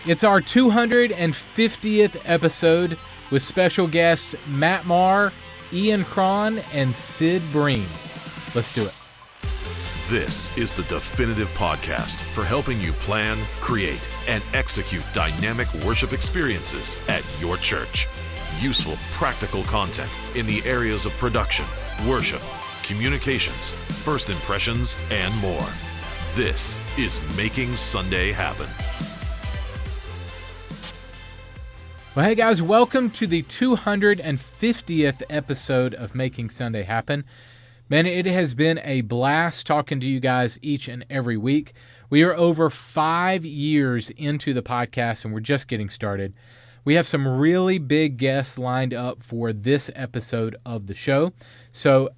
It's our 250th episode with special guests Matt Maher, Cron, and Sid Bream. Let's do it. This is the definitive podcast for helping you plan, create, and execute dynamic worship experiences at your church. Useful, practical content in the areas of production, worship, communications, first impressions, and more. This is Making Sunday Happen. Well, hey guys, welcome to the 250th episode of Making Sunday Happen. Man, it has been a blast talking to you guys each and every week. We are over 5 years into the podcast, and we're just getting started. We have some really big guests lined up for this episode of the show. So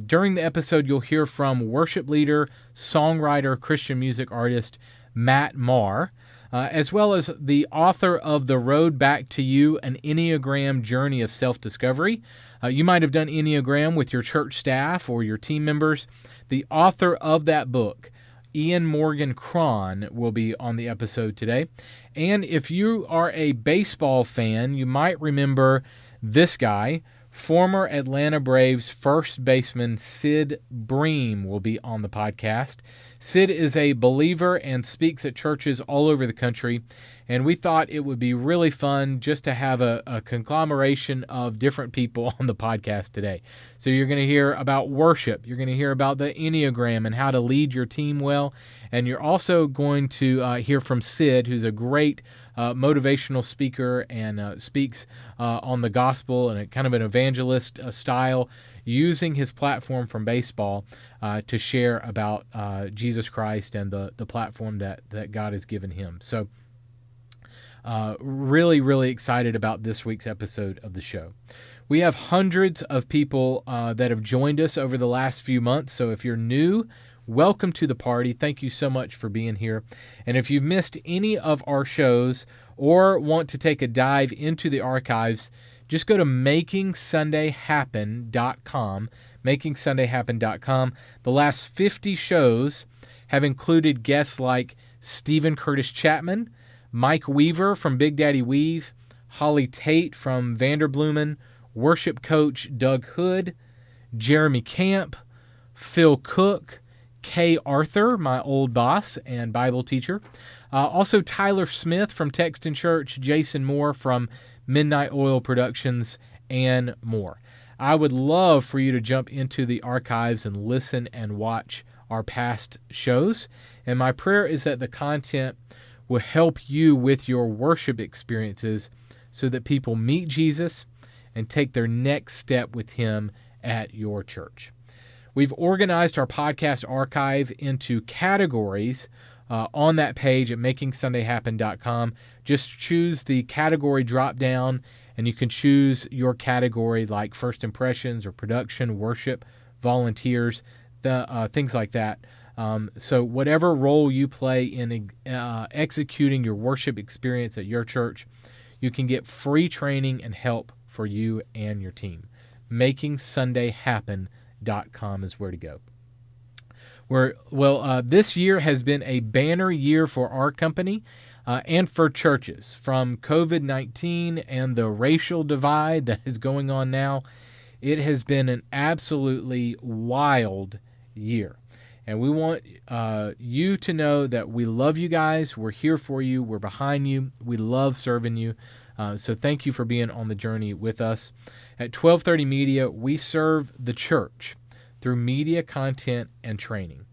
during the episode, you'll hear from worship leader, songwriter, Christian music artist Matt Maher, as well as the author of The Road Back to You, an Enneagram Journey of Self-Discovery. You might have done Enneagram with your church staff or your team members. The author of that book, Morgan Cron, will be on the episode today. And if you are a baseball fan, you might remember this guy. Former Atlanta Braves first baseman Sid Bream will be on the podcast. Sid is a believer and speaks at churches all over the country, and we thought it would be really fun just to have a conglomeration of different people on the podcast today. So you're going to hear about worship, you're going to hear about the Enneagram and how to lead your team well, and you're also going to hear from Sid, who's a great motivational speaker and speaks on the gospel and a kind of an evangelist style, using his platform from baseball to share about Jesus Christ and the platform that God has given him. So really excited about this week's episode of the show. We have hundreds of people that have joined us over the last few months. So if you're new, welcome to the party. Thank you so much for being here. And if you've missed any of our shows or want to take a dive into the archives, just go to MakingSundayHappen.com, MakingSundayHappen.com. The last 50 shows have included guests like Stephen Curtis Chapman, Mike Weaver from Big Daddy Weave, Holly Tate from Vanderblumen, worship coach Doug Hood, Jeremy Camp, Phil Cook, Kay Arthur, my old boss and Bible teacher. Also Tyler Smith from Text and Church, Jason Moore from Midnight Oil Productions, and more. I would love for you to jump into the archives and listen and watch our past shows. And my prayer is that the content will help you with your worship experiences so that people meet Jesus and take their next step with him at your church. We've organized our podcast archive into categories on that page at MakingSundayHappen.com. Just choose the category drop-down, and you can choose your category like first impressions or production, worship, volunteers, things like that. So whatever role you play in executing your worship experience at your church, you can get free training and help for you and your team. MakingSundayHappen.com is where to go. This year has been a banner year for our company and for churches. From COVID-19 and the racial divide that is going on now, it has been an absolutely wild year. And we want you to know that we love you guys. We're here for you. We're behind you. We love serving you. So thank you for being on the journey with us. At 1230 Media, we serve the church through media content and training.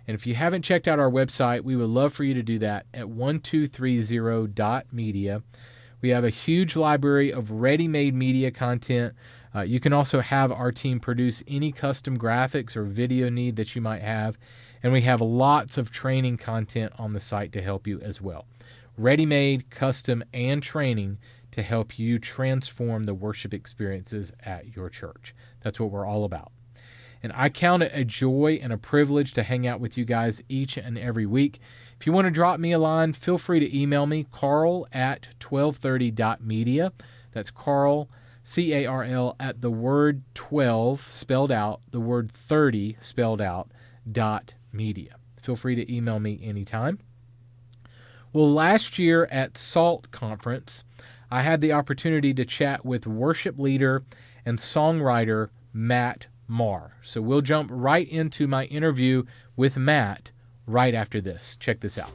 And if you haven't checked out our website, we would love for you to do that at 1230.media. We have a huge library of ready-made media content. You can also have our team produce any custom graphics or video need that you might have. And we have lots of training content on the site to help you as well. Ready-made, custom, and training to help you transform the worship experiences at your church. That's what we're all about. And I count it a joy and a privilege to hang out with you guys each and every week. If you want to drop me a line, feel free to email me, carl@1230.media. That's Carl, C-A-R-L, at the word 12 spelled out, the word 30 spelled out, .media. Feel free to email me anytime. Well, last year at SALT Conference, I had the opportunity to chat with worship leader and songwriter Maher. So we'll jump right into my interview with Matt right after this. Check this out.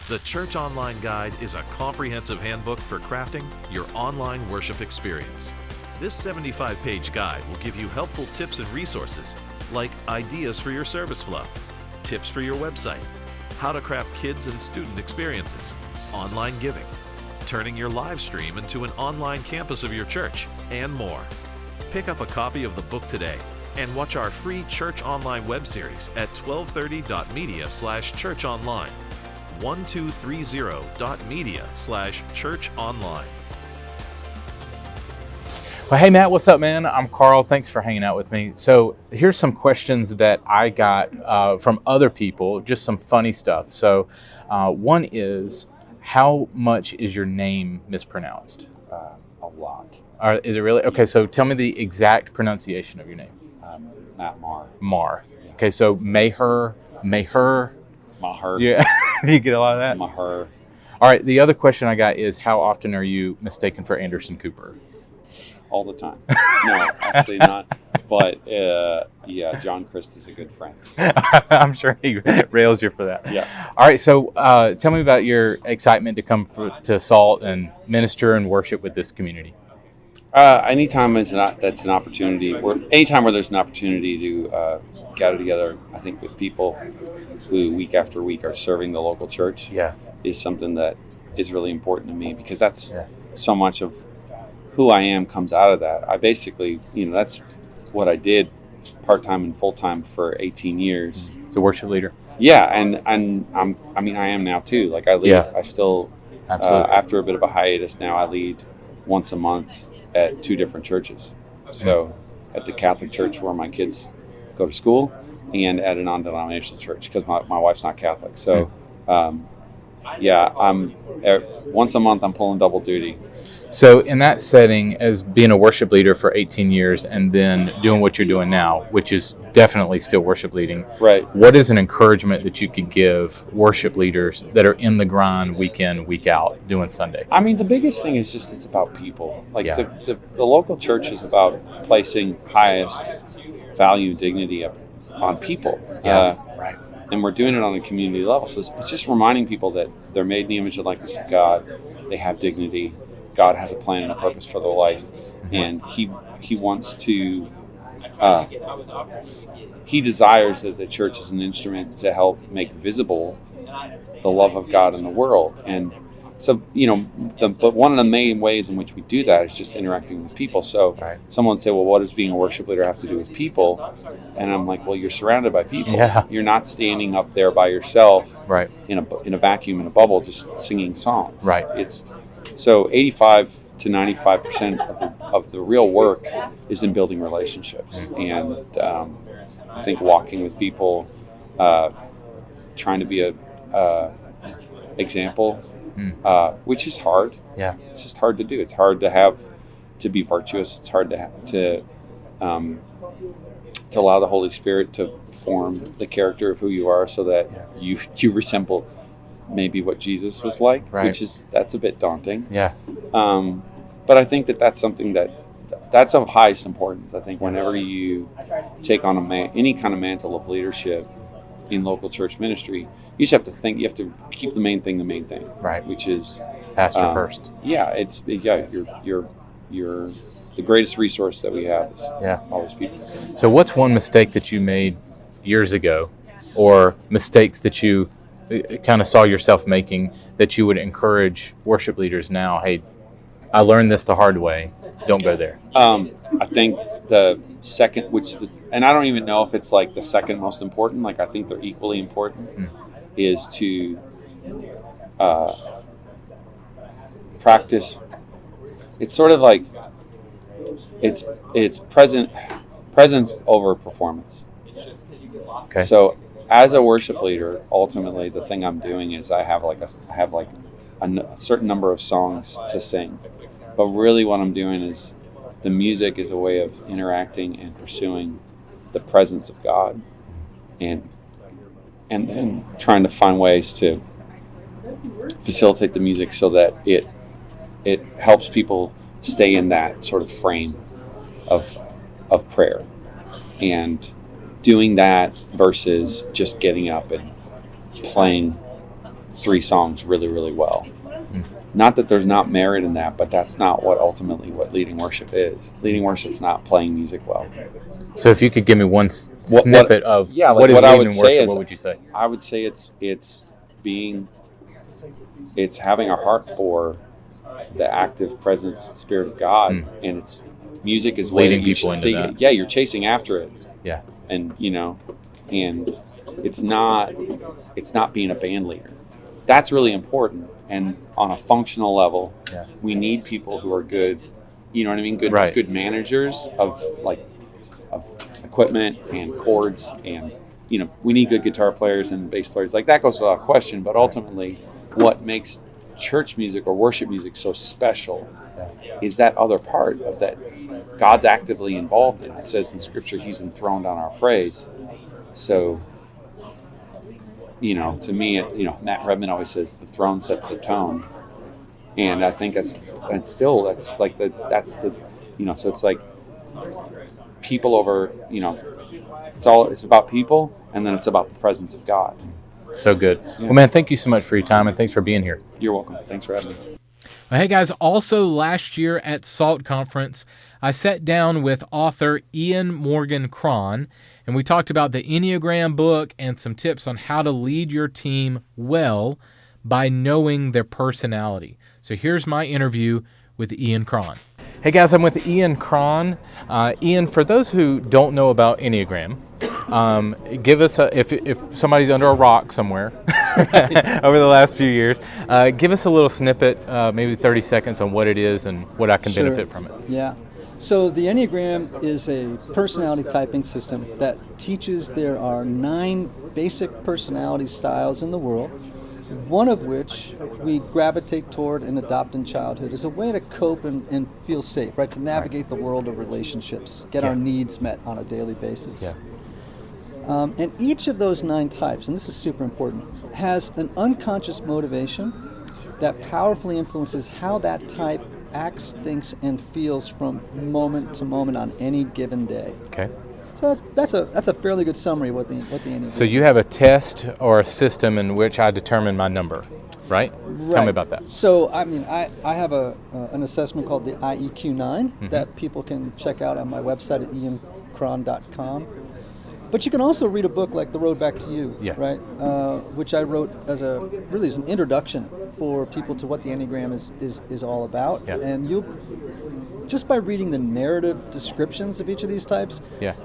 The Church Online Guide is a comprehensive handbook for crafting your online worship experience. This 75-page guide will give you helpful tips and resources like ideas for your service flow, tips for your website, how to craft kids and student experiences, online giving, turning your live stream into an online campus of your church, and more. Pick up a copy of the book today and watch our free Church Online web series at 1230.media/churchonline, 1230.media/churchonline. Well, hey, Matt, what's up, man? I'm Carl. Thanks for hanging out with me. So here's some questions that I got from other people, just some funny stuff. So one is, how much is your name mispronounced? A lot. Is it really? Okay, so tell me the exact pronunciation of your name. Maher. Maher. Yeah. Okay, so Maher. Maher. Yeah, you get a lot of that? Maher. All right, the other question I got is, how often are you mistaken for Anderson Cooper? All the time. No, actually not. But yeah, John Christ is a good friend. So. I'm sure he rails you for that. Yeah. All right, so tell me about your excitement to come to SALT and minister and worship with this community. Anytime that's an opportunity, anytime where there's an opportunity to gather together, I think with people who week after week are serving the local church, is something that is really important to me, because that's so much of who I am comes out of that. I basically, that's what I did part-time and full-time for 18 years. As a worship leader. Yeah, and I am now too. Like I lead, I still, after a bit of a hiatus now, I lead once a month at 2 different churches. So at the Catholic church where my kids go to school, and at a non-denominational church, because my wife's not Catholic. So I'm once a month I'm pulling double duty. So in that setting, as being a worship leader for 18 years and then doing what you're doing now, which is definitely still worship leading, right? What is an encouragement that you could give worship leaders that are in the grind week in, week out, doing Sunday? I mean, the biggest thing is just it's about people. Like the local church is about placing highest value and dignity on people. Right. And we're doing it on a community level. So it's just reminding people that they're made in the image and likeness of God. They have dignity. God has a plan and a purpose for their life, and He wants to. He desires that the church is an instrument to help make visible the love of God in the world. And so, but one of the main ways in which we do that is just interacting with people. So someone say, well, what does being a worship leader have to do with people? And I'm like, well, you're surrounded by people. Yeah. You're not standing up there by yourself in a vacuum, in a bubble, just singing songs. Right. So 85 to 95% of the real work is in building relationships. And I think walking with people, trying to be a example, which is hard. Yeah, it's just hard to do. It's hard to be virtuous. It's hard to allow the Holy Spirit to form the character of who you are, so that you resemble maybe what Jesus was like, that's a bit daunting. Yeah. But I think that's something that's of highest importance. I think whenever you take on any kind of mantle of leadership in local church ministry, you just have to think. You have to keep the main thing, right? Which is pastor first. Yeah, you're the greatest resource that we have. Is all those people. So, what's one mistake that you made years ago, or mistakes that you kind of saw yourself making, that you would encourage worship leaders now? Hey, I learned this the hard way. Don't go there. I think the second, and I don't even know if it's like the second most important. Like I think they're equally important. Is to practice. It's sort of like it's presence over performance. Okay. So as a worship leader, ultimately the thing I'm doing is I have a certain number of songs to sing, but really what I'm doing is the music is a way of interacting and pursuing the presence of God, and then trying to find ways to facilitate the music so that it helps people stay in that sort of frame of prayer, and doing that versus just getting up and playing 3 songs really, really well. Not that there's not merit in that, but that's not what leading worship is. Leading worship's not playing music well. So if you could give me one snippet of what is leading worship, what would you say? I would say it's having a heart for the active presence and Spirit of God, and it's music is leading people into that. Yeah, you're chasing after it. Yeah, and and it's not being a band leader. That's really important. And on a functional level, we need people who are good. You know what I mean? Good managers of equipment and chords, and we need good guitar players and bass players. Like that goes without question. But ultimately, what makes church music or worship music so special is that other part of that God's actively involved in. It says in Scripture, He's enthroned on our praise. So, to me, Matt Redman always says the throne sets the tone, and I think that's so it's like people over, it's about people, and then it's about the presence of God. So good. Yeah. Well, man, thank you so much for your time, and thanks for being here. You're welcome. Thanks for having me. Well, hey, guys, also last year at SALT Conference, I sat down with author Ian Morgan Cron, and we talked about the Enneagram book and some tips on how to lead your team well by knowing their personality. So here's my interview with Ian Cron. Hey guys, I'm with Ian Cron. Ian, for those who don't know about Enneagram, give us if somebody's under a rock somewhere over the last few years, give us a little snippet, maybe 30 seconds on what it is and what I can benefit from it. Yeah. So the Enneagram is a personality typing system that teaches there are 9 basic personality styles in the world, one of which we gravitate toward and adopt in childhood as a way to cope and feel safe, right? To navigate the world of relationships, get our needs met on a daily basis. Yeah. And each of those 9 types, and this is super important, has an unconscious motivation that powerfully influences how that type acts, thinks, and feels from moment to moment on any given day. Okay. So that's a fairly good summary of what the Enneagram is. So you have a test or a system in which I determine my number, right? Tell me about that. So I have an assessment called the IEQ9 that people can check out on my website at iancron.com. But you can also read a book like The Road Back to You, right? Which I wrote as an introduction for people to what the Enneagram is all about. Yeah. And you'll, just by reading the narrative descriptions of each of these types,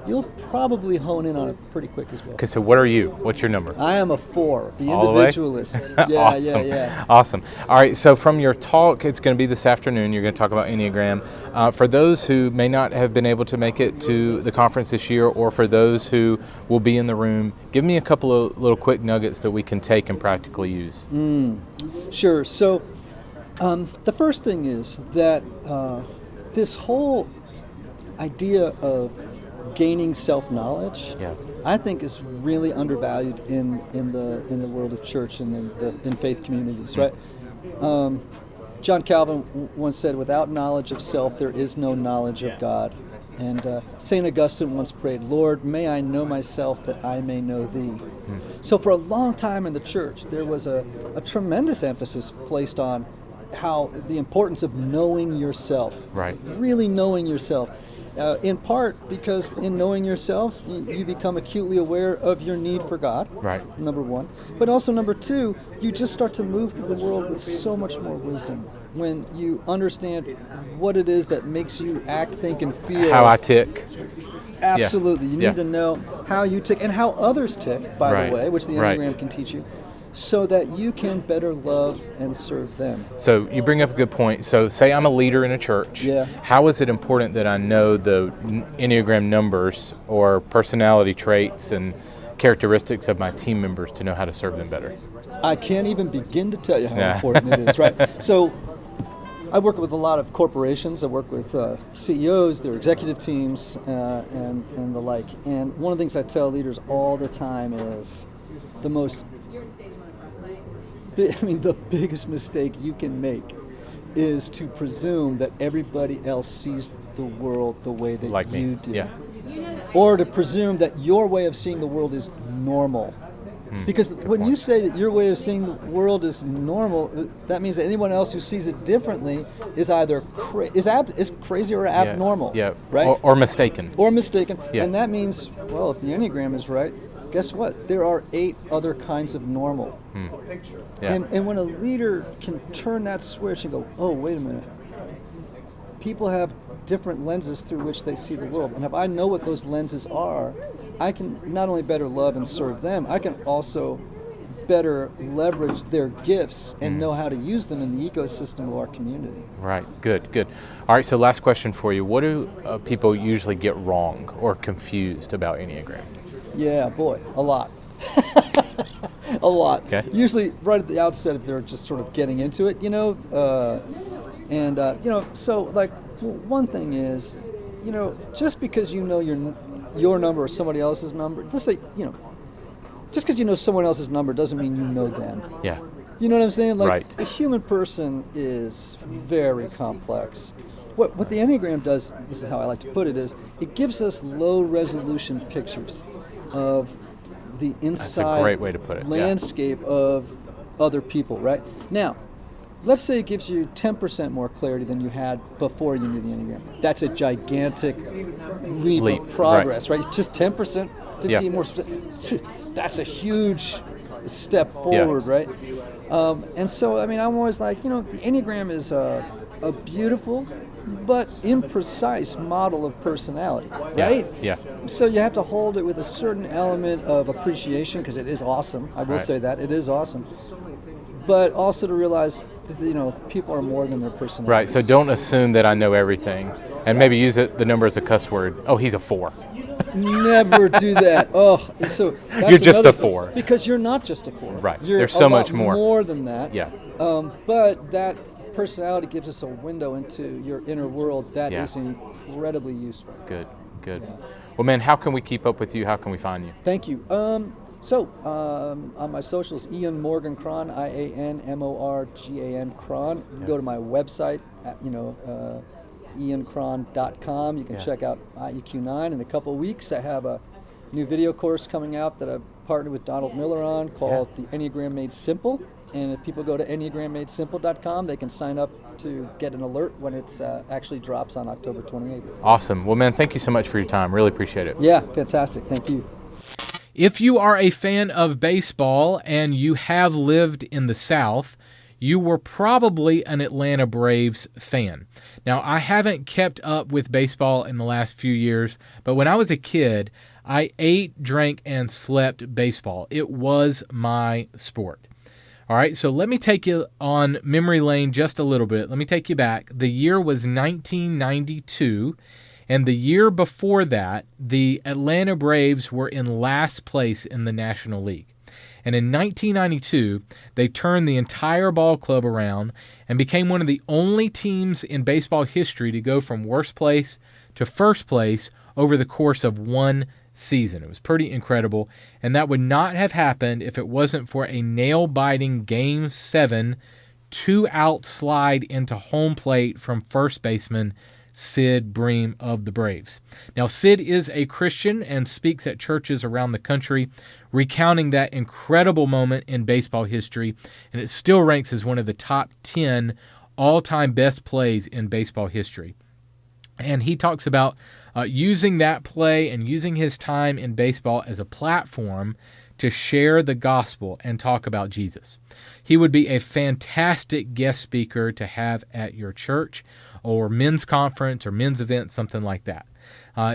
you'll probably hone in on it pretty quick as well. Okay, so what are you? What's your number? I am a 4, the all individualist. The way? Awesome. Awesome. All right, so from your talk, it's going to be this afternoon. You're going to talk about Enneagram. For those who may not have been able to make it to the conference this year, or for those who will be in the room, give me a couple of little quick nuggets that we can take and practically use. Sure. So the first thing is that this whole idea of gaining self-knowledge, I think, is really undervalued in the world of church and in faith communities, right? John Calvin once said, "Without knowledge of self, there is no knowledge of God." And St. Augustine once prayed, "Lord, may I know myself that I may know thee." So for a long time in the church, there was a tremendous emphasis placed on how the importance of knowing yourself, really knowing yourself. In part because in knowing yourself, you become acutely aware of your need for God, number one. But also number two, you just start to move through the world with so much more wisdom when you understand what it is that makes you act, think, and feel. How I tick. Absolutely. You need to know how you tick and how others tick, by the way, which the Enneagram can teach you, so that you can better love and serve them. So you bring up a good point. So say I'm a leader in a church. How is it important that I know the Enneagram numbers or personality traits and characteristics of my team members to know how to serve them better? I can't even begin to tell you how important it is, right? So I work with a lot of corporations. I work with CEOs, their executive teams, and the like. And one of the things I tell leaders all the time is the most the biggest mistake you can make is to presume that everybody else sees the world the way that like you me. do. Yeah. Or to presume that your way of seeing the world is normal. Because when you say that your way of seeing the world is normal, that means that anyone else who sees it differently is either is crazy or abnormal. Yeah. Right? Or mistaken. Or mistaken. Yeah. And that means, well, if the Enneagram is right, guess what? There are 8 other kinds of normal. Yeah. And when a leader can turn that switch and go, oh, wait a minute. People have different lenses through which they see the world. And if I know what those lenses are, I can not only better love and serve them, I can also better leverage their gifts and know how to use them in the ecosystem of our community. Right. Good. All right, so last question for you. What do people usually get wrong or confused about Enneagram? Yeah, boy, a lot. A lot. Okay. Usually right at the outset if they're just sort of getting into it, so like one thing is, just because you know your number or somebody else's number, let's say, just because you know someone else's number doesn't mean you know them. Yeah. You know what I'm saying? Like, Right. The human person is very complex. What the Enneagram does, this is how I like to put it, is it gives us low resolution pictures of the inside That's a great way to put it. landscape of other people, right? Now, let's say it gives you 10% more clarity than you had before you knew the Enneagram. That's a gigantic leap of progress, right? Just 10%, 15 more percent. That's a huge step forward, right? And so, I'm always like, the Enneagram is a beautiful but imprecise model of personality, right? Yeah. So you have to hold it with a certain element of appreciation because it is awesome. I will say that it is awesome, but also to realize that, people are more than their personality. Right. So don't assume that I know everything, and maybe use the number as a cuss word. Oh, he's a 4. Never do that. Oh, so that's You're just a thing. 4. Because you're not just a 4. Right. You're There's so a much lot more. more than that. Yeah. But that personality gives us a window into your inner world that is incredibly useful. Good. Well, man, how can we keep up with you? How can we find you? Thank you. On my socials, Ian Morgan Cron, IANMORGAN Cron. You can go to my website at, iancron.com. You can check out IEQ9. In a couple of weeks, I have a new video course coming out that I've partnered with Donald Miller on called The Enneagram Made Simple. And if people go to enneagrammadesimple.com, they can sign up to get an alert when it actually drops on October 28th. Awesome. Well, man, thank you so much for your time. Really appreciate it. Yeah, fantastic. Thank you. If you are a fan of baseball and you have lived in the South, you were probably an Atlanta Braves fan. Now, I haven't kept up with baseball in the last few years, but when I was a kid, I ate, drank, and slept baseball. It was my sport. All right, so let me take you on memory lane just a little bit. Let me take you back. The year was 1992, and the year before that, the Atlanta Braves were in last place in the National League. And in 1992, they turned the entire ball club around and became one of the only teams in baseball history to go from worst place to first place over the course of one season. It was pretty incredible, and that would not have happened if it wasn't for a nail-biting Game 7 2-out slide into home plate from first baseman Sid Bream of the Braves. Now, Sid is a Christian and speaks at churches around the country, recounting that incredible moment in baseball history, and it still ranks as one of the top 10 all-time best plays in baseball history. And he talks about using that play and using his time in baseball as a platform to share the gospel and talk about Jesus. He would be a fantastic guest speaker to have at your church or men's conference or men's event, something like that.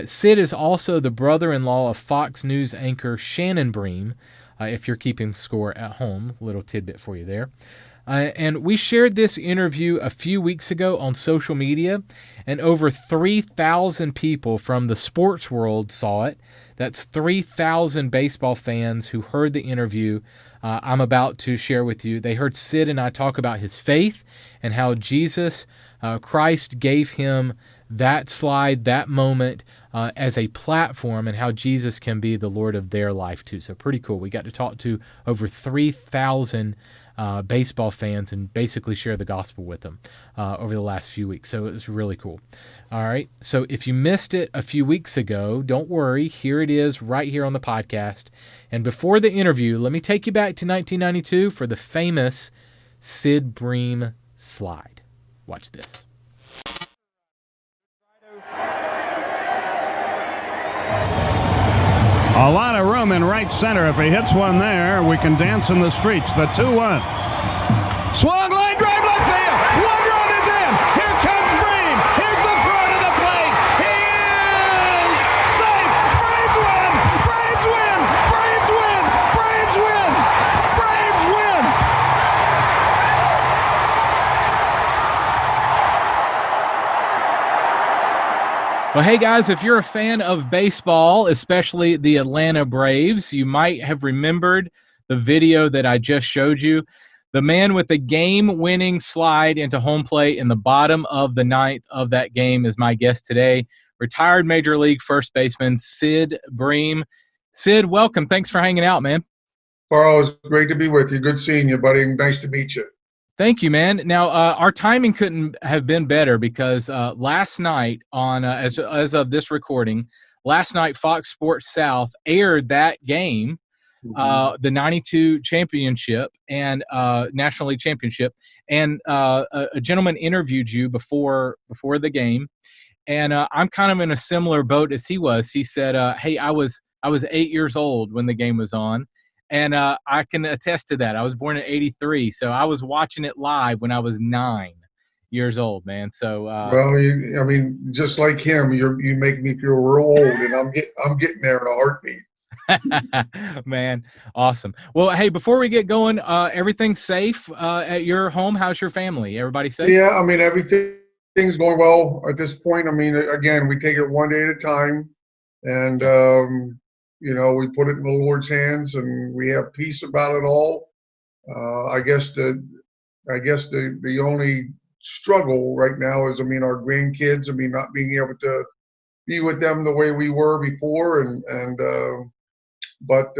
Sid is also the brother-in-law of Fox News anchor Shannon Bream, if you're keeping score at home. Little tidbit for you there. And we shared this interview a few weeks ago on social media, and over 3,000 people from the sports world saw it. That's 3,000 baseball fans who heard the interview I'm about to share with you. They heard Sid and I talk about his faith and how Jesus Christ gave him that slide, that moment as a platform, and how Jesus can be the Lord of their life too. So pretty cool. We got to talk to over 3,000 baseball fans and basically share the gospel with them over the last few weeks. So it was really cool. All right. So if you missed it a few weeks ago, don't worry. Here it is right here on the podcast. And before the interview, let me take you back to 1992 for the famous Sid Bream slide. Watch this. A lot of room in right center. If he hits one there, we can dance in the streets. The 2-1. Swung line drive left field. One run is in. Here comes Bream. Here's the throw to the plate. He is safe. Braves win. Braves win. Braves win. Braves win. Braves win. Well, hey guys, if you're a fan of baseball, especially the Atlanta Braves, you might have remembered the video that I just showed you. The man with the game-winning slide into home plate in the bottom of the ninth of that game is my guest today, retired Major League first baseman Sid Bream. Sid, welcome. Thanks for hanging out, man. Carl, it's great to be with you. Good seeing you, buddy. Nice to meet you. Thank you, man. Now, our timing couldn't have been better because last night, on as of this recording, last night Fox Sports South aired that game, the '92 championship and National League championship, and a gentleman interviewed you before the game, and I'm kind of in a similar boat as he was. He said, "Hey, I was 8 years old when the game was on." And I can attest to that. I was born in '83, so I was watching it live when I was 9 years old, man. So well, I mean, just like him, you make me feel real old, and I'm getting there in a heartbeat. Man, awesome. Well, hey, before we get going, everything's safe at your home. How's your family? Everybody safe? Yeah, I mean, everything's going well at this point. I mean, again, we take it one day at a time, and we put it in the Lord's hands, and we have peace about it all. I guess the only struggle right now is, our grandkids. Not being able to be with them the way we were before, but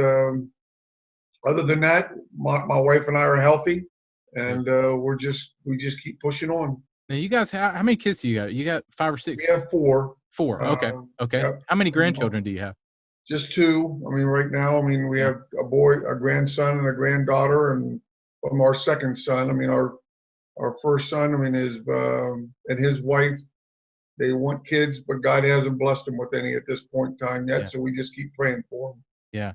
other than that, my wife and I are healthy, and we just keep pushing on. Now, you guys, how many kids do you got? You got 5 or 6? We have 4. 4. Okay. Yep. How many grandchildren do you have? Just 2. Right now, we have a grandson and a granddaughter, and from our second son, our first son, and his wife, they want kids, but God hasn't blessed them with any at this point in time yet. Yeah. So we just keep praying for them. Yeah.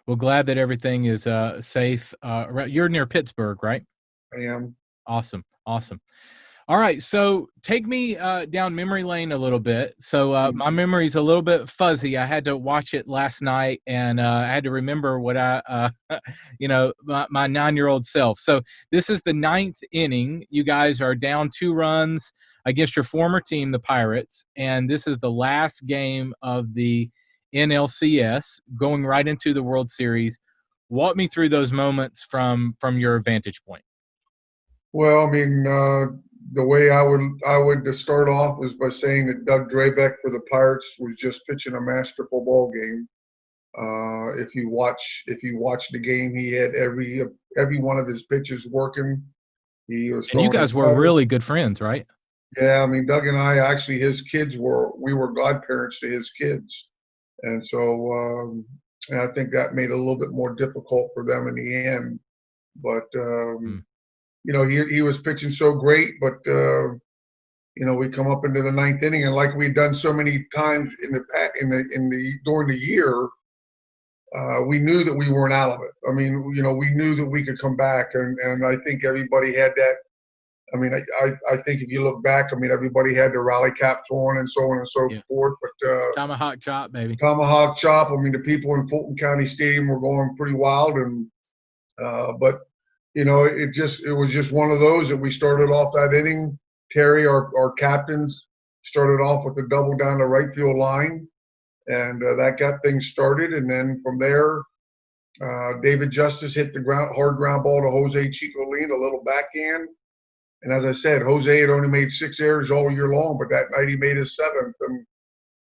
Well, glad that everything is safe. You're near Pittsburgh, right? I am. Awesome. All right, so take me down memory lane a little bit. So my memory's a little bit fuzzy. I had to watch it last night, and I had to remember what my 9-year-old self. So this is the 9th inning. You guys are down 2 runs against your former team, the Pirates, and this is the last game of the NLCS, going right into the World Series. Walk me through those moments from your vantage point. Well, the way I would start off is by saying that Doug Drabek for the Pirates was just pitching a masterful ball game. If you watch the game, he had every one of his pitches working. He was. And you guys were really good friends, right? Yeah, Doug and I, actually, his kids we were godparents to his kids, and so and I think that made it a little bit more difficult for them in the end, but. He was pitching so great, but we come up into the 9th inning, and like we've done so many times during the year, we knew that we weren't out of it. We knew that we could come back, and I think everybody had that. I think if you look back, everybody had their rally caps on and so on and so forth. But tomahawk chop, baby. Tomahawk chop. The people in Fulton County Stadium were going pretty wild, and but. It was just one of those that we started off that inning. Terry, our captains, started off with a double down the right field line, and that got things started. And then from there, David Justice hit the hard ground ball to Jose Chicolin, a little backhand. And as I said, Jose had only made 6 errors all year long, but that night he made his 7th. And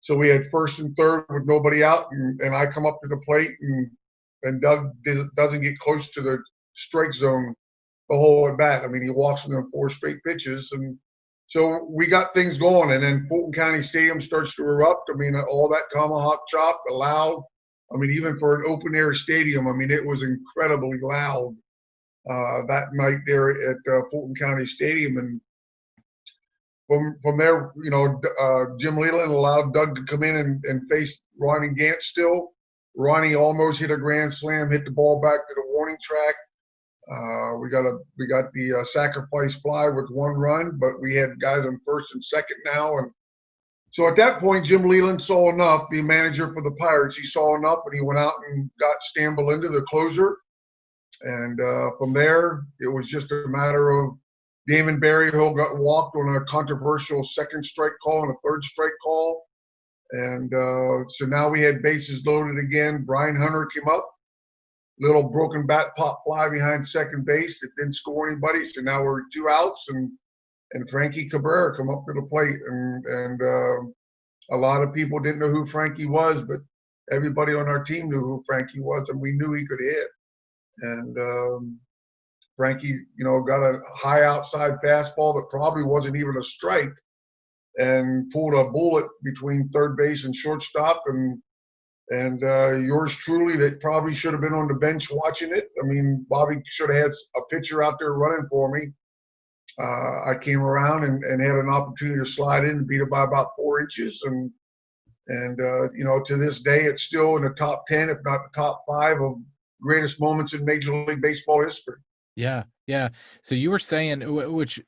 so we had first and third with nobody out, and I come up to the plate, and Doug doesn't get close to the strike zone the whole at bat. I mean, he walks within 4 straight pitches, and so we got things going. And then Fulton County Stadium starts to erupt. I mean, all that tomahawk chop, the loud. I mean, even for an open air stadium, I mean, it was incredibly loud that night there at Fulton County Stadium. And from there, Jim Leland allowed Doug to come in and face Ronnie Gant still. Ronnie almost hit a grand slam, hit the ball back to the warning track. We got the sacrifice fly with 1 run, but we had guys on first and second now. And so at that point, Jim Leland saw enough, the manager for the Pirates. He saw enough, and he went out and got Stan Belinda, the closer. And from there, it was just a matter of Damon Berryhill got walked on a controversial 2nd strike call and a 3rd strike call. And so now we had bases loaded again. Brian Hunter came up. Little broken bat pop fly behind second base that didn't score anybody. So now we're 2 outs, and Frankie Cabrera come up to the plate. And a lot of people didn't know who Frankie was, but everybody on our team knew who Frankie was, and we knew he could hit. And Frankie, got a high outside fastball that probably wasn't even a strike, and pulled a bullet between third base and shortstop. And yours truly, that probably should have been on the bench watching it. I mean, Bobby should have had a pitcher out there running for me. I came around and had an opportunity to slide in and beat it by about 4 inches. And to this day, it's still in the top 10, if not the top 5 of greatest moments in Major League Baseball history. Yeah. So you were saying, which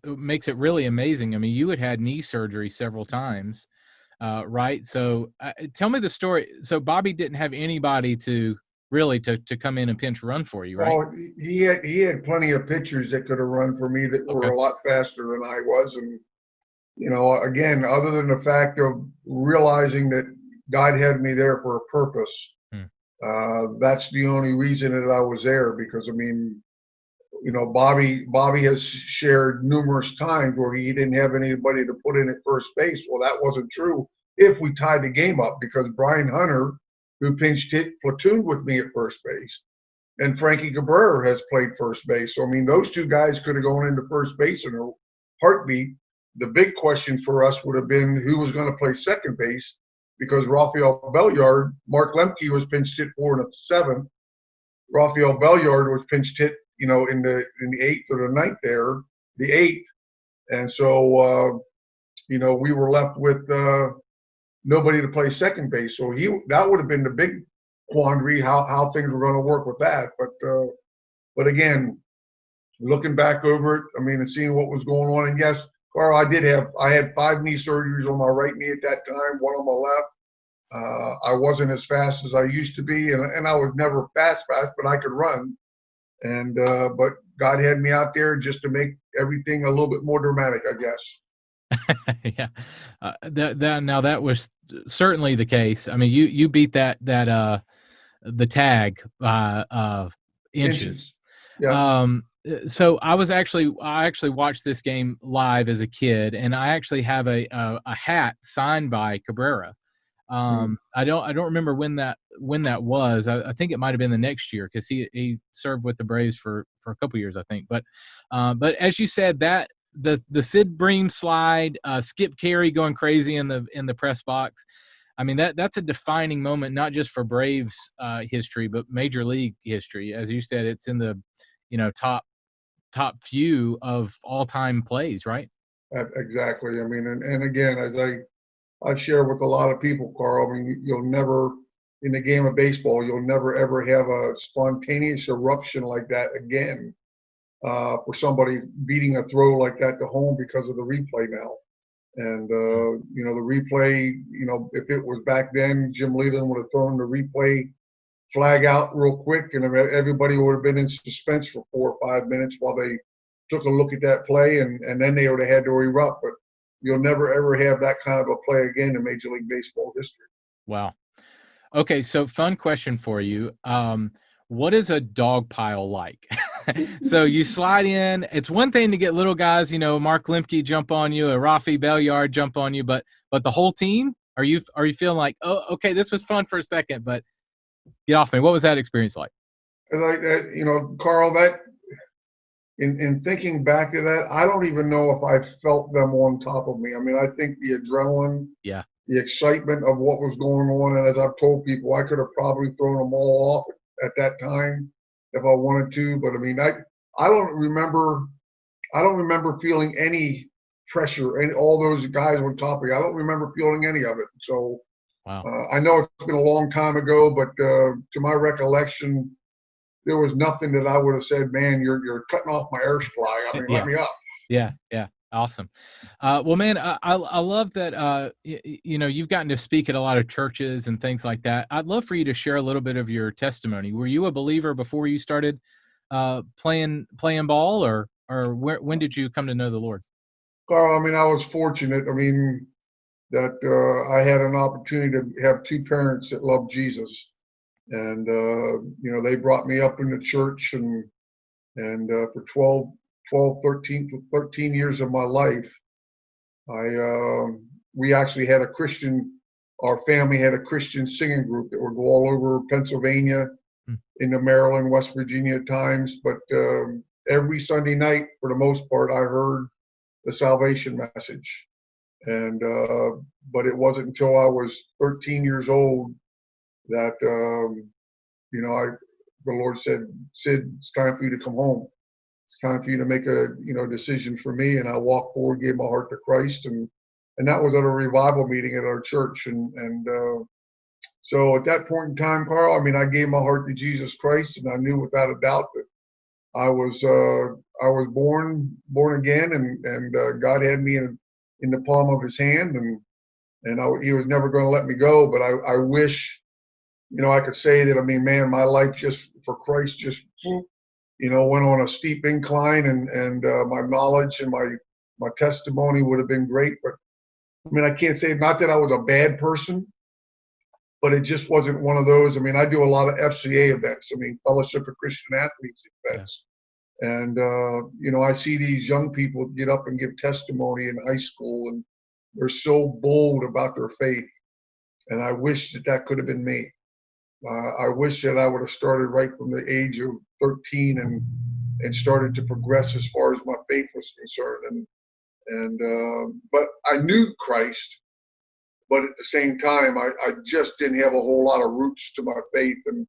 makes it really amazing. I mean, you had knee surgery several times, right? So tell me the story. So Bobby didn't have anybody to come in and pinch run for you, right? Oh, he had plenty of pitchers that could have run for me that were a lot faster than I was. And, again, other than the fact of realizing that God had me there for a purpose, that's the only reason that I was there. Because, I mean, Bobby has shared numerous times where he didn't have anybody to put in at first base. Well, that wasn't true if we tied the game up, because Brian Hunter, who pinch hit, platooned with me at first base, and Frankie Cabrera has played first base. So, I mean, those 2 guys could have gone into first base in a heartbeat. The big question for us would have been who was going to play second base, because Rafael Belliard, Mark Lemke was pinch hit for in the 7th. Rafael Belliard was pinch hit, in the 8th or the 9th there, the 8th. And so, we were left with nobody to play second base. So that would have been the big quandary, how things were going to work with that. But again, looking back over it, I mean, and seeing what was going on, and yes, Carl, I had 5 knee surgeries on my right knee at that time, 1 on my left. I wasn't as fast as I used to be, and I was never fast, but I could run. And but God had me out there just to make everything a little bit more dramatic, I guess. Yeah, that was certainly the case. I mean, you beat that the tag by inches. Yeah. So I actually watched this game live as a kid, and I actually have a hat signed by Cabrera. I don't remember when that was. I think it might have been the next year, because he served with the Braves for a couple years, I think. But as you said, that the Sid Bream slide, Skip Carey going crazy in the press box. I mean, that's a defining moment, not just for Braves history, but Major League history. As you said, it's in the top few of all time plays, right? Exactly. I mean, and again, as I share with a lot of people, Carl, I mean, you'll never, in the game of baseball, you'll never ever have a spontaneous eruption like that again for somebody beating a throw like that to home because of the replay now. And, the replay, if it was back then, Jim Leland would have thrown the replay flag out real quick, and everybody would have been in suspense for 4 or 5 minutes while they took a look at that play, and then they would have had to erupt. But you'll never, ever have that kind of a play again in Major League Baseball history. Wow. Okay, so fun question for you. What is a dog pile like? So you slide in. It's one thing to get little guys, Mark Lemke jump on you, a Rafi Belliard jump on you, but the whole team? Are you feeling like, oh, okay, this was fun for a second, but get off me? What was that experience like? Like that, Carl, that, in thinking back to that, I don't even know if I felt them on top of me. I mean, I think the adrenaline, the excitement of what was going on, and as I've told people, I could have probably thrown them all off at that time if I wanted to. But I mean, I don't remember feeling any pressure, and all those guys on top of me. I don't remember feeling any of it. So I know it's been a long time ago, but to my recollection, there was nothing that I would have said, man, you're cutting off my air supply. I mean, let me up. Yeah. Awesome. Well, man, I love that, you've gotten to speak at a lot of churches and things like that. I'd love for you to share a little bit of your testimony. Were you a believer before you started playing ball, or when did you come to know the Lord? Carl, I mean, I was fortunate. I mean, that I had an opportunity to have two parents that loved Jesus. And, they brought me up in the church, and for 13 years of my life, we actually had our family had a Christian singing group that would go all over Pennsylvania, into Maryland, West Virginia at times. But every Sunday night, for the most part, I heard the salvation message. And, but it wasn't until I was 13 years old that, the Lord said, Sid, it's time for you to come home. It's time for you to make a, decision for me. And I walked forward, gave my heart to Christ. And that was at a revival meeting at our church. And so at that point in time, Carl, I mean, I gave my heart to Jesus Christ, and I knew without a doubt that I was born again, and God had me in the palm of his hand, and he was never going to let me go. But I wish, I could say that, I mean, man, my life just for Christ just, went on a steep incline, and my knowledge and my testimony would have been great. But I mean, I can't say, not that I was a bad person, but it just wasn't one of those. I mean, I do a lot of FCA events. I mean, Fellowship of Christian Athletes events. Yeah. And, I see these young people get up and give testimony in high school, and they're so bold about their faith. And I wish that could have been me. I wish that I would have started right from the age of 13 and started to progress as far as my faith was concerned. But I knew Christ, but at the same time, I just didn't have a whole lot of roots to my faith. And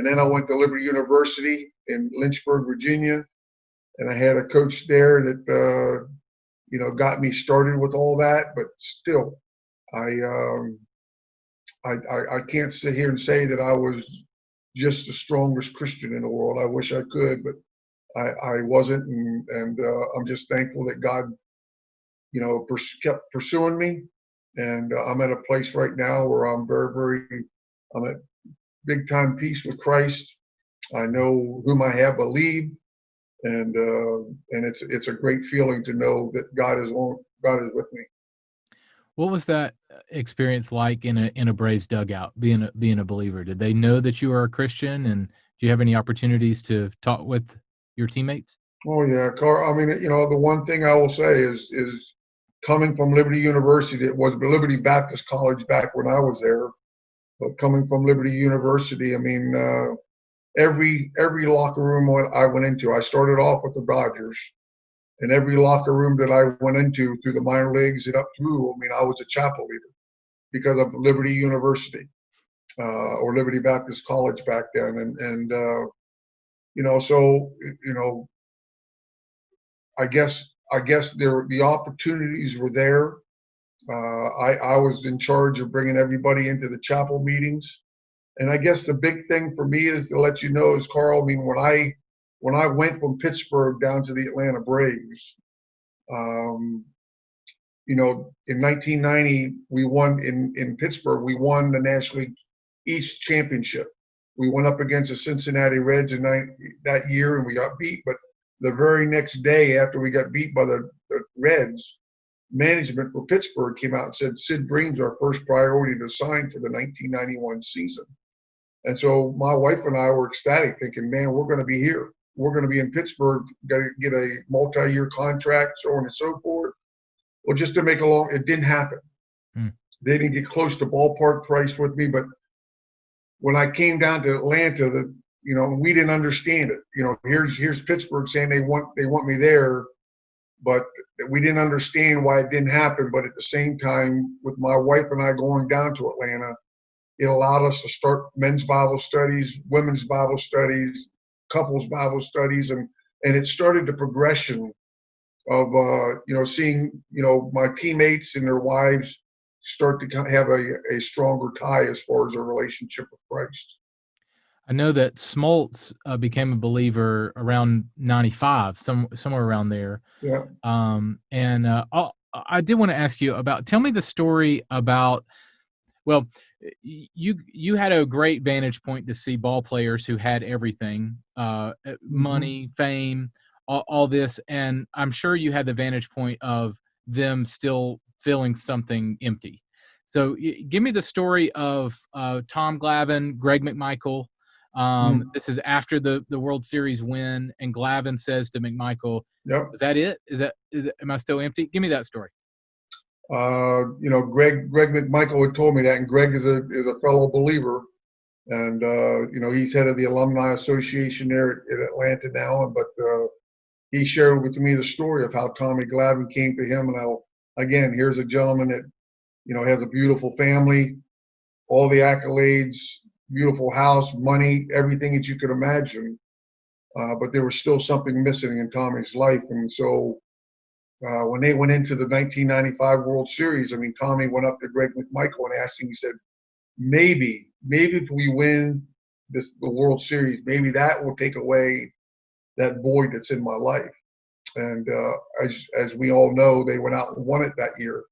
then I went to Liberty University in Lynchburg, Virginia, and I had a coach there that, got me started with all that. But still, I can't sit here and say that I was just the strongest Christian in the world. I wish I could, but I wasn't. And I'm just thankful that God, kept pursuing me. And I'm at a place right now where I'm I'm at big time peace with Christ. I know whom I have believed, and it's a great feeling to know that God is with me. What was that experience like in a Braves dugout, being a believer? Did they know that you were a Christian, and do you have any opportunities to talk with your teammates? Oh yeah, Carl. I mean, the one thing I will say is coming from Liberty University, it was Liberty Baptist College back when I was there, but coming from Liberty University, I mean, every locker room I went into, I started off with the Dodgers. And every locker room that I went into through the minor leagues and up through, I mean, I was a chapel leader because of Liberty University or Liberty Baptist College back then. And so, I guess the opportunities were there. I was in charge of bringing everybody into the chapel meetings. And I guess the big thing for me is to let you know is, Carl, I mean, when I went from Pittsburgh down to the Atlanta Braves, in 1990, we won in Pittsburgh, we won the National League East Championship. We went up against the Cincinnati Reds in that year, and we got beat. But the very next day after we got beat by the Reds, management for Pittsburgh came out and said, Sid Bream's our first priority to sign for the 1991 season. And so my wife and I were ecstatic, thinking, man, we're going to be here. We're going to be in Pittsburgh, got to get a multi-year contract, so on and so forth. Well, just to make it didn't happen. They didn't get close to ballpark price with me. But when I came down to Atlanta, we didn't understand it. Here's Pittsburgh saying they want me there, but we didn't understand why it didn't happen. But at the same time, with my wife and I going down to Atlanta, it allowed us to start men's Bible studies, women's Bible studies, couples Bible studies, and it started the progression of seeing my teammates and their wives start to have a stronger tie as far as their relationship with Christ. I know that Smoltz became a believer around 95, somewhere around there. Yeah. And I did want to ask you tell me the story about, well, you had a great vantage point to see ball players who had everything, money, fame, all this, and I'm sure you had the vantage point of them still feeling something empty. So give me the story of Tom Glavine, Greg McMichael. This is after the World Series win, and Glavine says to McMichael, Yep. "Is that it? Am I still empty?" Give me that story. Greg McMichael had told me that, and Greg is a fellow believer, and he's head of the Alumni Association there at Atlanta now. But he shared with me the story of how Tommy Glavine came to him, and how, again, here's a gentleman that has a beautiful family, all the accolades, beautiful house, money, everything that you could imagine, but there was still something missing in Tommy's life. And so when they went into the 1995 World Series, Tommy went up to Greg McMichael and asked him, he said, maybe if we win the World Series, maybe that will take away that void that's in my life. And as we all know, they went out and won it that year.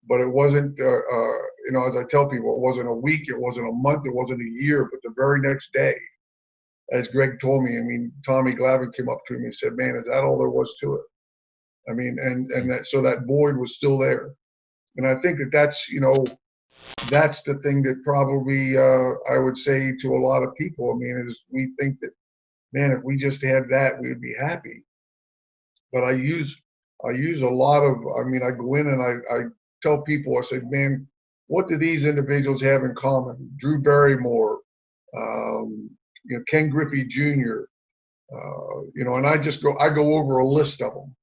But it wasn't, as I tell people, it wasn't a week, it wasn't a month, it wasn't a year, but the very next day, as Greg told me, Tommy Glavine came up to me and said, "Man, is that all there was to it?" So that void was still there. And I think that's the thing that probably I would say to a lot of people, is we think that, man, if we just had that, we'd be happy. But I use a lot of, I go in and I tell people, I say, man, what do these individuals have in common? Drew Barrymore, Ken Griffey Jr., and I go over a list of them.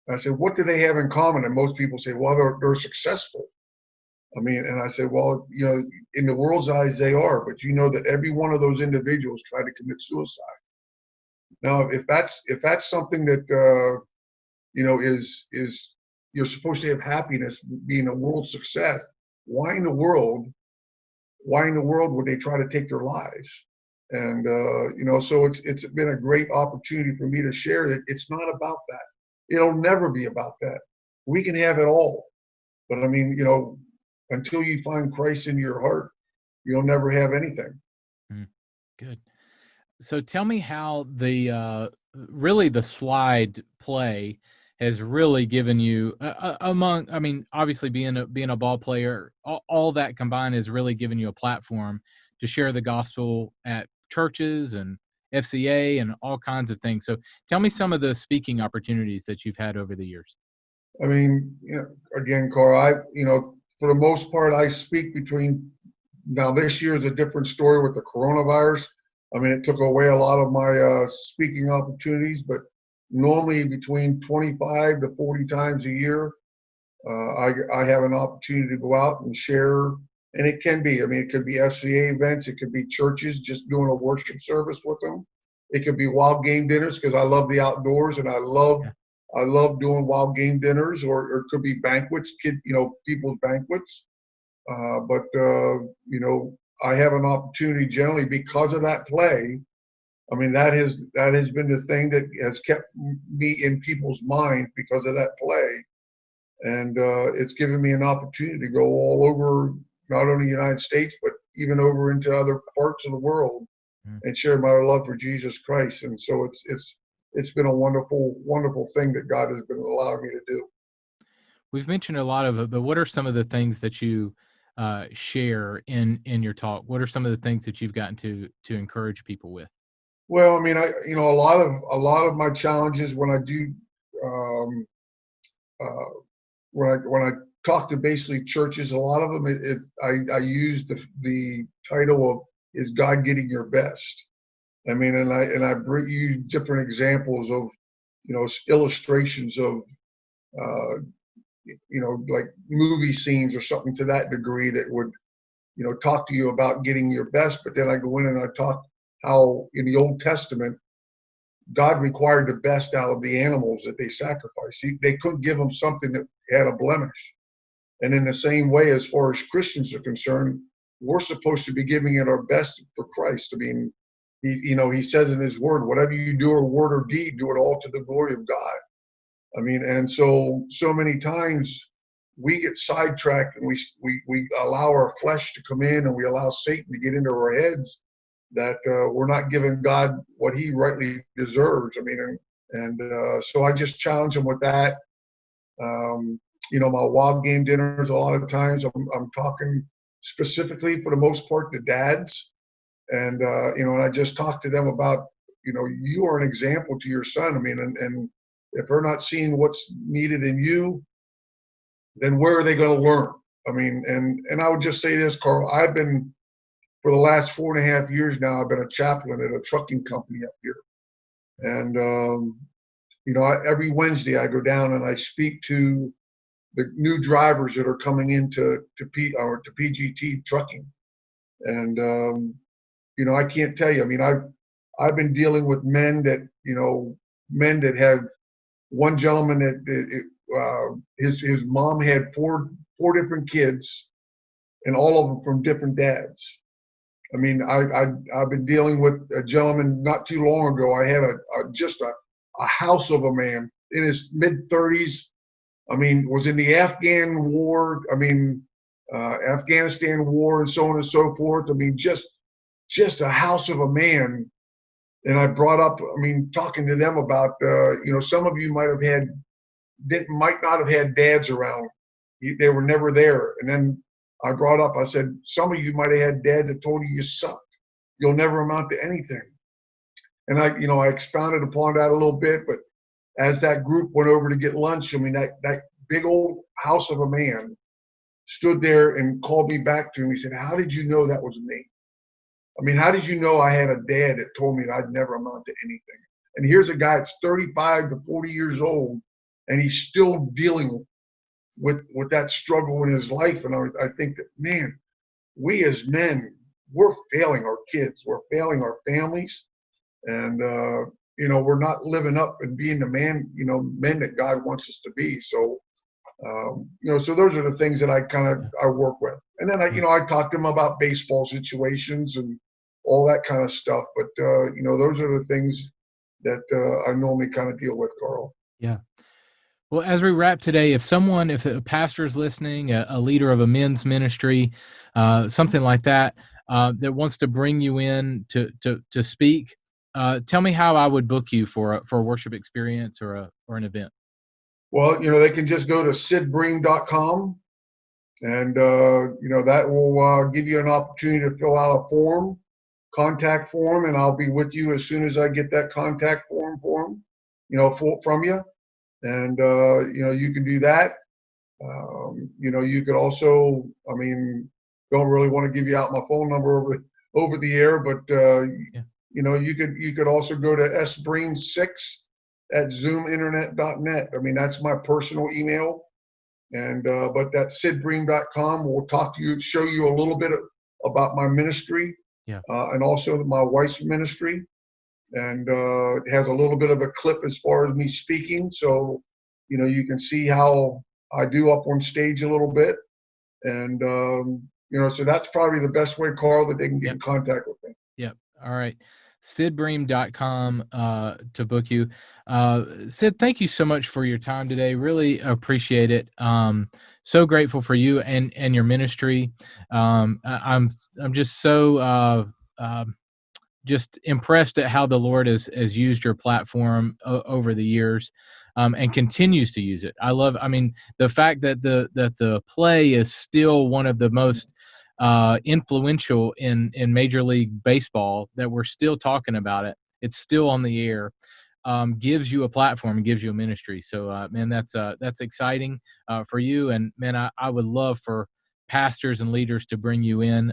I said, what do they have in common? And most people say, well, they're successful. And I said, well, in the world's eyes, they are, but that every one of those individuals tried to commit suicide. Now, if that's something that, is you're supposed to have happiness being a world success, why in the world would they try to take their lives? And, so it's been a great opportunity for me to share that it's not about that. It'll never be about that. We can have it all. But until you find Christ in your heart, you'll never have anything. Good. So tell me how the slide play has really given you obviously being a ball player, all that combined has really given you a platform to share the gospel at churches and FCA and all kinds of things. So tell me some of the speaking opportunities that you've had over the years. Again, Carl, for the most part, I speak now this year is a different story with the coronavirus. It took away a lot of my speaking opportunities, but normally between 25 to 40 times a year, I have an opportunity to go out and share. And it can be, it could be FCA events, it could be churches, just doing a worship service with them. It could be wild game dinners, because I love the outdoors and I love doing wild game dinners, or it could be banquets, people's banquets. But I have an opportunity generally because of that play. That has been the thing that has kept me in people's minds because of that play. And it's given me an opportunity to go all over, not only the United States, but even over into other parts of the world and share my love for Jesus Christ. And so it's been a wonderful, wonderful thing that God has been allowing me to do. We've mentioned a lot of it, but what are some of the things that you share in your talk? What are some of the things that you've gotten to encourage people with? Well, a lot of my challenges when I do, when I talk to basically churches, a lot of them, I use the title of, is God getting your best? I mean, and I bring you different examples of, illustrations of, like movie scenes or something to that degree that would, talk to you about getting your best. But then I go in and I talk how in the Old Testament, God required the best out of the animals that they sacrificed. They couldn't give them something that had a blemish. And in the same way, as far as Christians are concerned, we're supposed to be giving it our best for Christ. I mean, he says in his word, whatever you do or word or deed, do it all to the glory of God. I mean, and so many times we get sidetracked and we allow our flesh to come in and we allow Satan to get into our heads that we're not giving God what he rightly deserves. I mean, and so I just challenge him with that. My wild game dinners, a lot of times I'm talking specifically for the most part to dads. And, and I just talk to them about, you are an example to your son. I mean, and if they're not seeing what's needed in you, then where are they going to learn? I mean, and I would just say this, Carl, for the last 4.5 years now, I've been a chaplain at a trucking company up here. And, every Wednesday I go down and I speak to the new drivers that are coming into to PGT trucking. And, I can't tell you, I mean, I've been dealing with men that have one gentleman that his mom had four different kids and all of them from different dads. I mean, I've been dealing with a gentleman not too long ago. I had just a house of a man in his mid-30s. I mean, was in the Afghan war. I mean, Afghanistan war and so on and so forth. I mean, just a house of a man. And I brought up, I mean, talking to them about, some of you might not have had dads around. They were never there. And then I brought up, I said, some of you might have had dads that told you sucked. You'll never amount to anything. And I expounded upon that a little bit, but as that group went over to get lunch, I mean, that big old house of a man stood there and called me back to him. He said, how did you know that was me? I mean, how did you know I had a dad that told me that I'd never amount to anything? And here's a guy that's 35 to 40 years old, and he's still dealing with that struggle in his life. And I think that, man, we as men, we're failing our kids. We're failing our families. And, we're not living up and being the men that God wants us to be. So, so those are the things that I work with. And then I talk to them about baseball situations and all that kind of stuff. But, those are the things that I normally kind of deal with, Carl. Yeah. Well, as we wrap today, if a pastor is listening, a leader of a men's ministry, something like that, that wants to bring you in to speak, tell me how I would book you for a worship experience or an event. Well, they can just go to sidbream.com, and that will give you an opportunity to fill out a contact form, and I'll be with you as soon as I get that contact form from you. And you can do that. You could also, I mean, don't really want to give you out my phone number over the air, but you could also go to sbream6@zoominternet.net. I mean, that's my personal email. And but that sidbream.com will talk to you, show you a little bit about my ministry, and also my wife's ministry. And it has a little bit of a clip as far as me speaking, so you can see how I do up on stage a little bit. And so that's probably the best way, Carl, that they can get in contact with me. Yep. All right. sidbream.com to book you. Sid, thank you so much for your time today. Really appreciate it. So grateful for you and your ministry. I'm just so just impressed at how the Lord has used your platform over the years, and continues to use it. I mean, the fact that the play is still one of the most influential in Major League Baseball, that we're still talking about it. It's still on the air. Gives you a platform and gives you a ministry. So, man, that's exciting for you. And man, I would love for pastors and leaders to bring you in.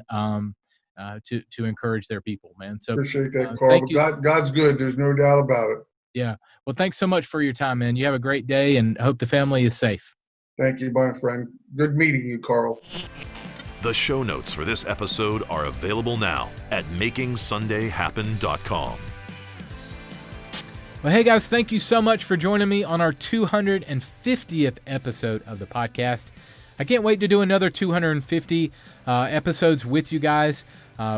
to encourage their people, man. So Appreciate that, Carl. thank But you. God's good. There's no doubt about it. Yeah. Well, thanks so much for your time, man. You have a great day, and I hope the family is safe. Thank you, my friend. Good meeting you, Carl. The show notes for this episode are available now at makingsundayhappen.com. Well, hey guys, thank you so much for joining me on our 250th episode of the podcast. I can't wait to do another 250 episodes with you guys.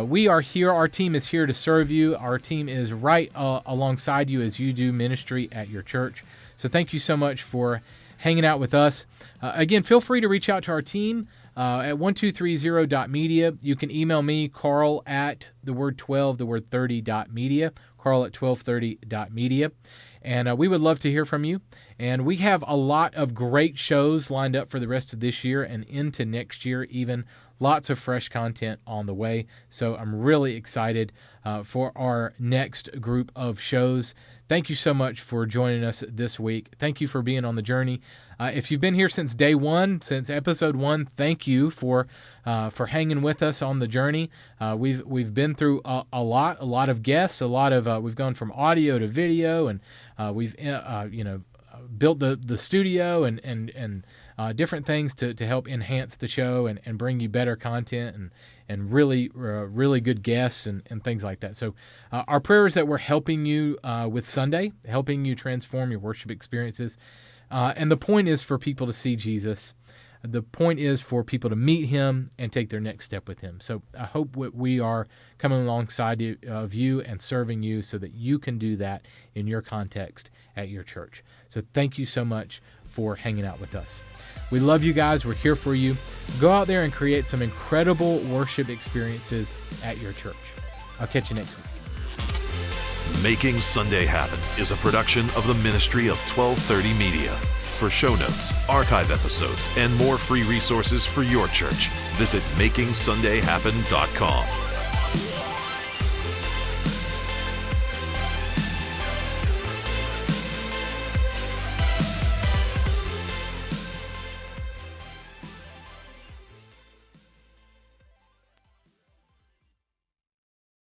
We are here. Our team is here to serve you. Our team is right alongside you as you do ministry at your church. So thank you so much for hanging out with us. Again, feel free to reach out to our team at 1230.media. You can email me, Carl at the word 12, the word 30.media, Carl at 1230.media. And we would love to hear from you. And we have a lot of great shows lined up for the rest of this year and into next year, even lots of fresh content on the way. So I'm really excited for our next group of shows. Thank you so much for joining us this week. Thank you for being on the journey. If you've been here since day one, since episode 1, thank you for hanging with us on the journey. We've been through a lot of guests, we've gone from audio to video, and we've built the studio and different things to help enhance the show and bring you better content and really good guests and things like that. So our prayer is that we're helping you with Sunday, helping you transform your worship experiences. And the point is for people to see Jesus. The point is for people to meet him and take their next step with him. So I hope we are coming alongside of you and serving you so that you can do that in your context at your church. So thank you so much for hanging out with us. We love you guys. We're here for you. Go out there and create some incredible worship experiences at your church. I'll catch you next week. Making Sunday Happen is a production of the ministry of 1230 Media. For show notes, archive episodes, and more free resources for your church, visit makingsundayhappen.com.